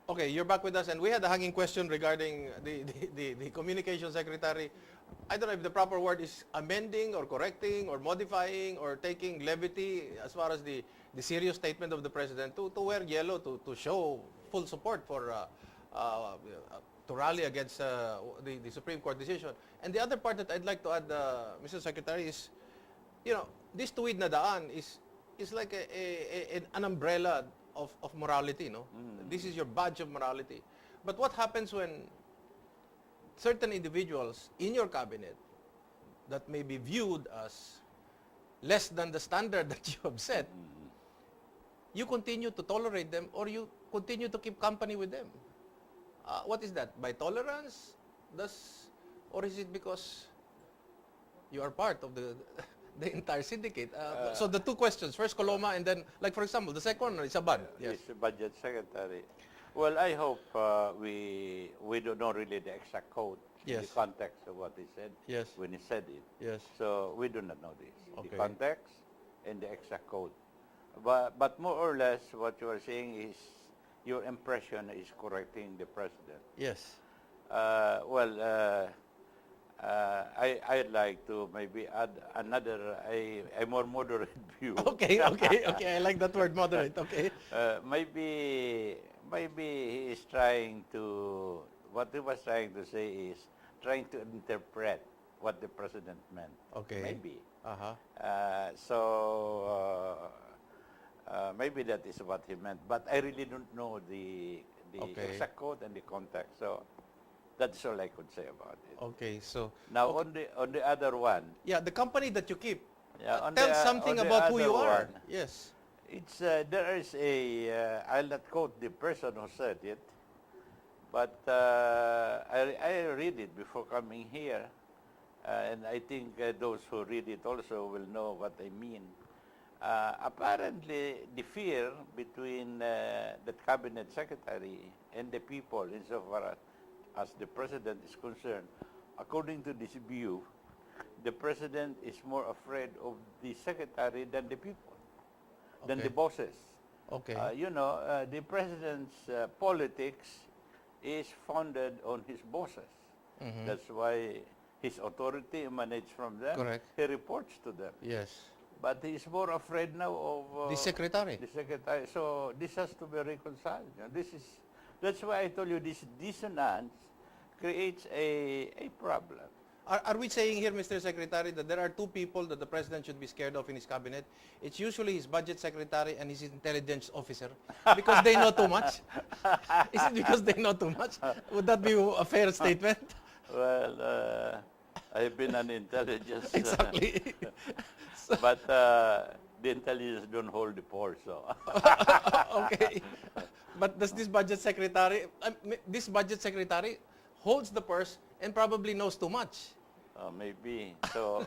Okay, you're back with us, and we had a hanging question regarding the communication secretary. I don't know if the proper word is amending or correcting or modifying or taking levity as far as the serious statement of the president to wear yellow to show full support for to rally against the Supreme Court decision. And the other part that I'd like to add, Mr. Secretary, is, you know, this tuwid na daan is like an umbrella of morality, no? This is your badge of morality. But what happens when certain individuals in your cabinet that may be viewed as less than the standard that you have set, you continue to tolerate them or you continue to keep company with them? What is that? By tolerance? Or is it because you are part of the entire syndicate? So the two questions. First, Coloma, and then, like for example, the second one is Abad. Yes. Mr. Budget Secretary. Well, I hope we don't know really the exact code, Yes. the context of what he said Yes. when he said it. Yes. So we do not know this, Okay. the context and the exact code. But more or less, what you are saying is your impression is correcting the president. Yes. I'd like to maybe add another, a more moderate view. Okay. I like that word, moderate. Okay. Maybe he is trying to, what he was trying to say is trying to interpret what the president meant. Okay. Maybe. Uh-huh. Maybe that is what he meant. But I really don't know the Okay. exact code and the context. So that's all I could say about it. Okay. So Now on the other one, yeah, the company that you keep. yeah, on Tell the, something on the about who other you are. one, Yes. it's there is a I'll not quote the person who said it, but I read it before coming here, and I think those who read it also will know what I mean. Apparently, the fear between the cabinet secretary and the people, insofar as the president is concerned, according to this view, the president is more afraid of the secretary than the people, than the Okay. bosses. Okay. The president's politics is founded on his bosses. That's why his authority emanates from them. Correct. He reports to them. Yes. But he's more afraid now of The secretary. the secretary. So this has to be reconciled. That's why I told you this dissonance creates a problem. Are we saying here, Mr. Secretary, that there are two people that the president should be scared of in his cabinet? It's usually his budget secretary and his intelligence officer because they know too much. Is it because they know too much? Would that be a fair statement? Well, I've been an intelligence, Exactly. but the intelligence don't hold the purse. So Okay. But does this budget secretary holds the purse and probably knows too much? maybe. So,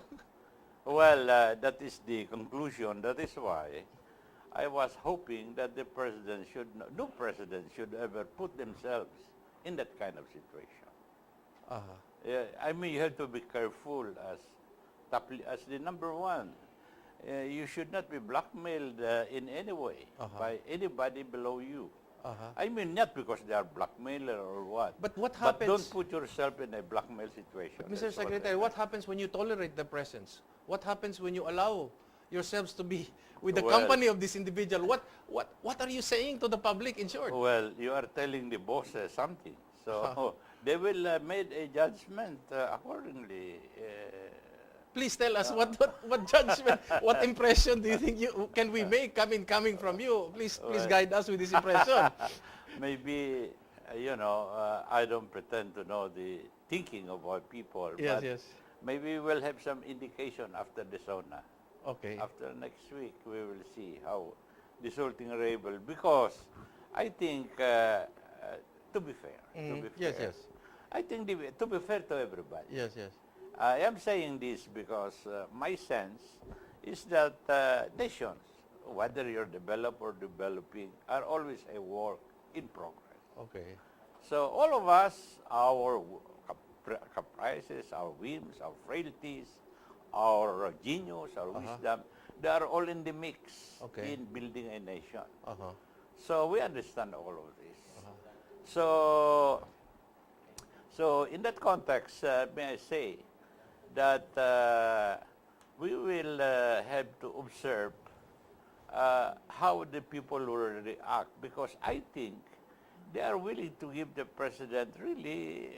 well, that is the conclusion. That is why I was hoping that the president no president should ever put themselves in that kind of situation. Uh-huh. I mean, you have to be careful as the number one. You should not be blackmailed in any way by anybody below you. I mean, not because they are blackmailer or what. But what But happens? don't put yourself in a blackmail situation. But Mr. That's what I Secretary, meant. what happens when you tolerate the presence? What happens when you allow yourselves to be with the Well- company of this individual? What are you saying to the public, in short? Well, you are telling the bosses something. So they will make a judgment accordingly. Please tell us what judgment, what impression do you think can we make coming from you? Please guide us with this impression. Maybe, I don't pretend to know the thinking of our people, Yes, but yes. maybe we'll have some indication after the sauna. Okay. After next week, we will see how this whole thing rebel. Because I think, to be fair, Yes, yes. I think to be fair to everybody. Yes, yes. I am saying this because my sense is that nations, whether you're developed or developing, are always a work in progress. Okay. So all of us, our caprices, our whims, our frailties, our genius, our wisdom, they are all in the mix Okay. in building a nation. Uh-huh. So we understand all of this. So, so in that context, may I say that we will have to observe how the people will react, because I think they are willing to give the president really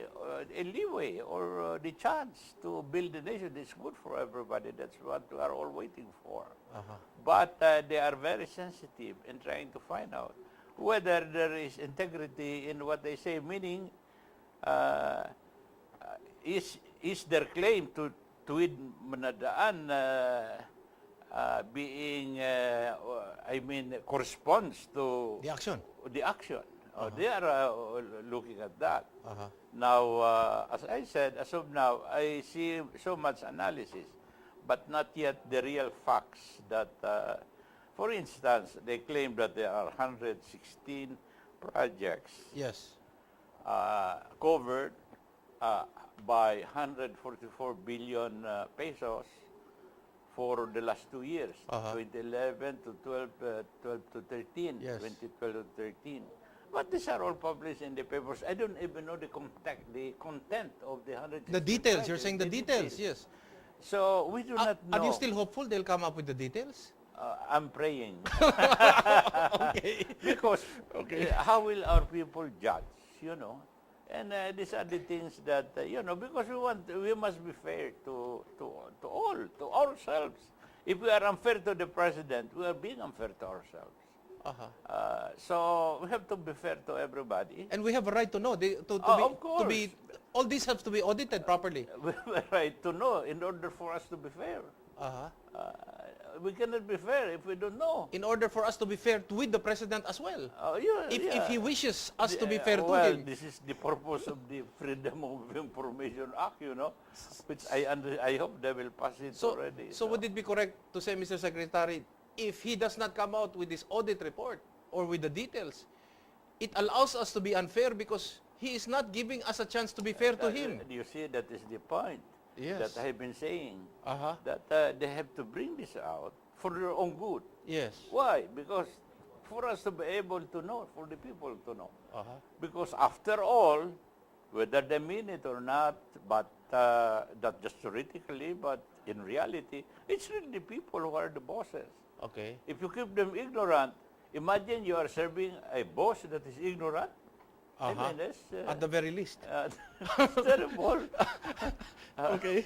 a leeway or the chance to build the nation. It's good for everybody. That's what we are all waiting for. But they are very sensitive in trying to find out whether there is integrity in what they say, meaning uh, is their claim to tuwid manadaan being, I mean, corresponds to The action. the action. They are looking at that. Uh-huh. Now, as I said, as of now, I see so much analysis, but not yet the real facts that, for instance, they claim that there are 116 projects Yes. covered by 144 billion pesos for the last 2 years, 2011 to 12 to 13, Yes. 2012 to 13. But these are all published in the papers. I don't even know the content of the 100. The details. You're saying the details. Yes. So we do not know. Are you still hopeful they'll come up with the details? I'm praying. Okay. Because how will our people judge, you know? And these are the things that, you know, because we must be fair to all, to ourselves. If we are unfair to the president, we are being unfair to ourselves. So we have to be fair to everybody. And we have a right to know. Of course. All this has to be audited properly. We have a right to know in order for us to be fair. We cannot be fair if we don't know. In order for us to be fair with the president as well. If he wishes us to be fair to well, him. this is the purpose of the Freedom of Information Act, you know, which I hope they will pass it already. So would it be correct to say, Mr. Secretary, if he does not come out with this audit report or with the details, it allows us to be unfair because he is not giving us a chance to be fair to him. You see, that is the point Yes. that I've been saying, Uh-huh. that they have to bring this out for their own good. Yes. Why? Because for us to be able to know, for the people to know. Uh-huh. Because after all, whether they mean it or not, but not just theoretically, but in reality, it's really the people who are the bosses. Okay. If you keep them ignorant, imagine you are serving a boss that is ignorant. I mean, that's, At the very least. that's terrible. Okay.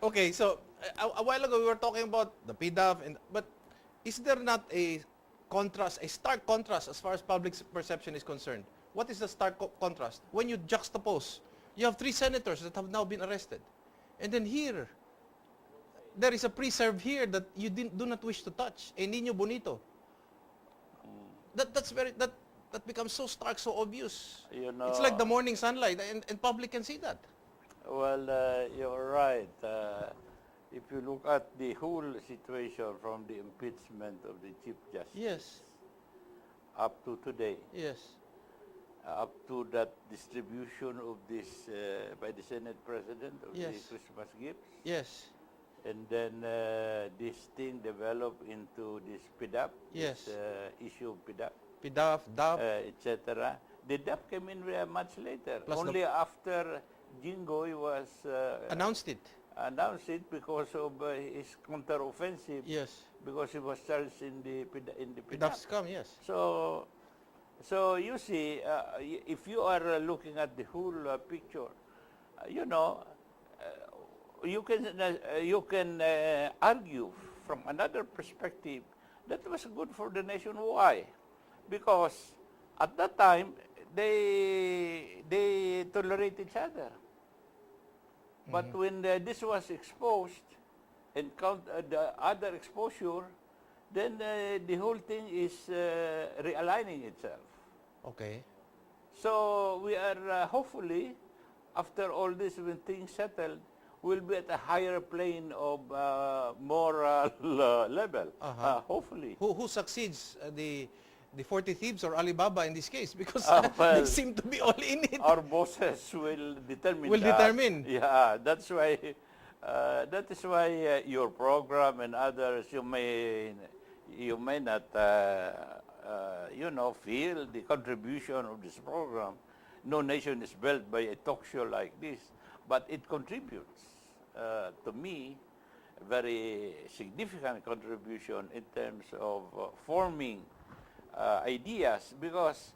Okay, so a while ago we were talking about the PDAF, but is there not a contrast, a stark contrast as far as public perception is concerned? What is the stark contrast? When you juxtapose, you have 3 senators that have now been arrested. And then here, there is a preserve here that you do not wish to touch. A Niño Bonito. That becomes so stark, so obvious. You know, It's like the morning sunlight, and public can see that. well, you're right. If you look at the whole situation from the impeachment of the Chief Justice Yes. up to today, Yes. up to that distribution of this by the Senate President of the Yes. Christmas gifts, Yes. and then this thing developed into this PDAP, Yes. this issue of PDAP, PDAF, DAP. etc. The DAP came in much later, Plus only after Jinggoy was announced it. announced it because of his counteroffensive, Yes. because he was charged in the PDAP. PDAF's come, yes. So you see, if you are looking at the whole picture, you know, you can argue from another perspective that was good for the nation. Why? Because at that time they tolerate each other. But when this was exposed and the other exposure, then the whole thing is realigning itself. Okay. So we are hopefully, after all this, when things settle, we'll be at a higher plane of moral level. Hopefully. Who succeeds, the 40 thieves or Alibaba in this case? Because well, they seem to be all in it. Our bosses will determine. Will that. determine. Yeah, that's why. That is why your program and others, you may not, you know, feel the contribution of this program. no nation is built by a talk show like this, but it contributes, to me, a very significant contribution in terms of forming ideas, because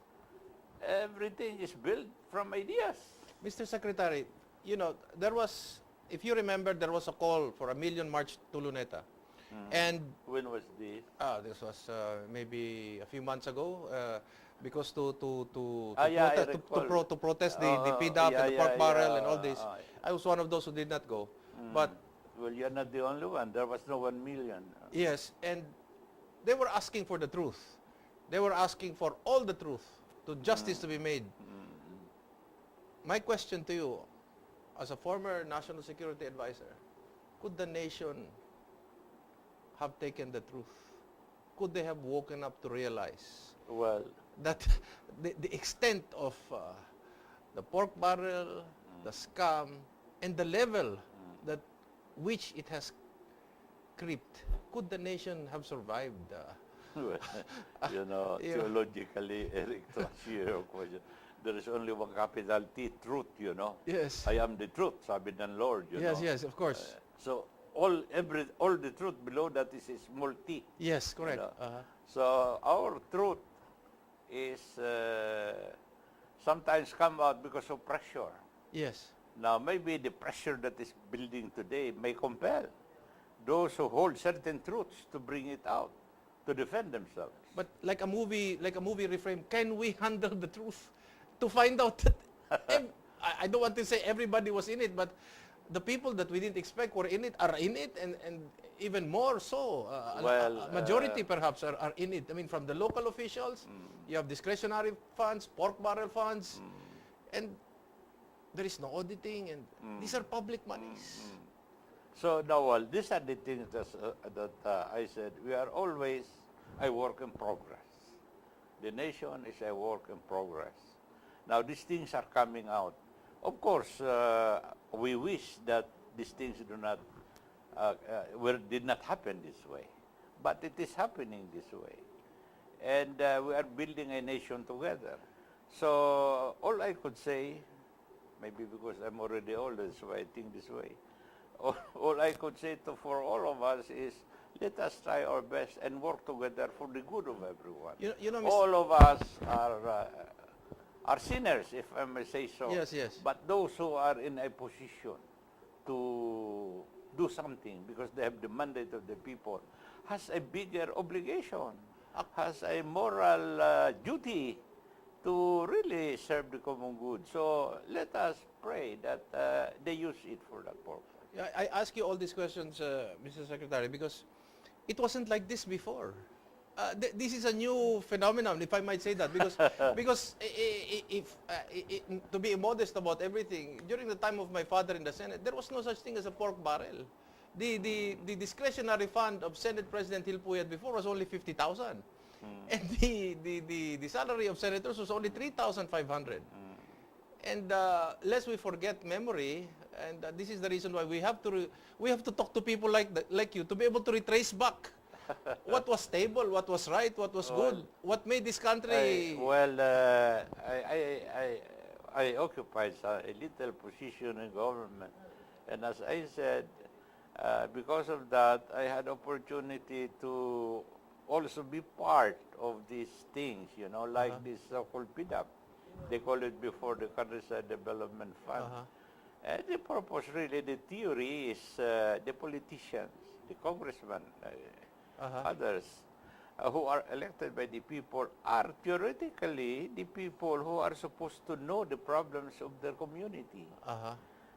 everything is built from ideas. Mr. Secretary, you know, there was, if you remember, there was a call for a million march to Luneta. And When was this? this was maybe a few months ago, because to Yeah, I protest, recall. to protest the PDAP and the pork barrel and all this. I was one of those who did not go. But Well, you're not the only one. There was no 1 million. yes, and they were asking for the truth. They were asking for all the truth, to justice to be made. My question to you, as a former national security advisor, could the nation have taken the truth? Could they have woken up to realize Well, that the extent of the pork barrel, the scam, and the level that which it has creeped? Could the nation have survived? you know, Yeah. theologically, Eric, to answer your question, there is only one capital T, truth, you know. Yes. I am the truth, sabi ng Lord, you Yes, know. yes, of course. So, all the truth below that is a small t. Yes, correct. You know. So, our truth is sometimes come out because of pressure. Yes. Now, maybe the pressure that is building today may compel those who hold certain truths to bring it out, to defend themselves. But like a movie reframe, can we handle the truth to find out that I don't want to say everybody was in it, but the people that we didn't expect were in it, are in it, and even more so, a majority perhaps are in it. I mean, from the local officials, you have discretionary funds, pork barrel funds, and there is no auditing, and these are public monies. So now, well, these are the things that I said. We are always a work in progress. The nation is a work in progress. Now, these things are coming out. Of course, we wish that these things did not happen this way, but it is happening this way, and we are building a nation together. So all I could say, maybe because I'm already old, that's why I think this way. All I could say for all of us is, let us try our best and work together for the good of everyone. You know, Mr. All of us are sinners, if I may say so. Yes, yes. But those who are in a position to do something because they have the mandate of the people has a bigger obligation, has a moral duty to really serve the common good. So let us pray that they use it for that purpose. Yeah, I ask you all these questions, Mr. Secretary, because it wasn't like this before. This is a new phenomenon, if I might say that, because to be modest about everything, during the time of my father in the Senate, there was no such thing as a pork barrel. The discretionary fund of Senate President Hilpuyat before was only 50,000, and the salary of senators was only 3,500. And lest we forget memory, and this is the reason why we have to talk to people like you to be able to retrace back what was stable, what was right, what was good, what made this country. I occupied a little position in government, and as I said, because of that, I had opportunity to also be part of these things, you know, like this so-called PDAP. They call it before the Countryside Development Fund. And the purpose, really, the theory is the politicians, the congressmen, others who are elected by the people are theoretically the people who are supposed to know the problems of their community.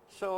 So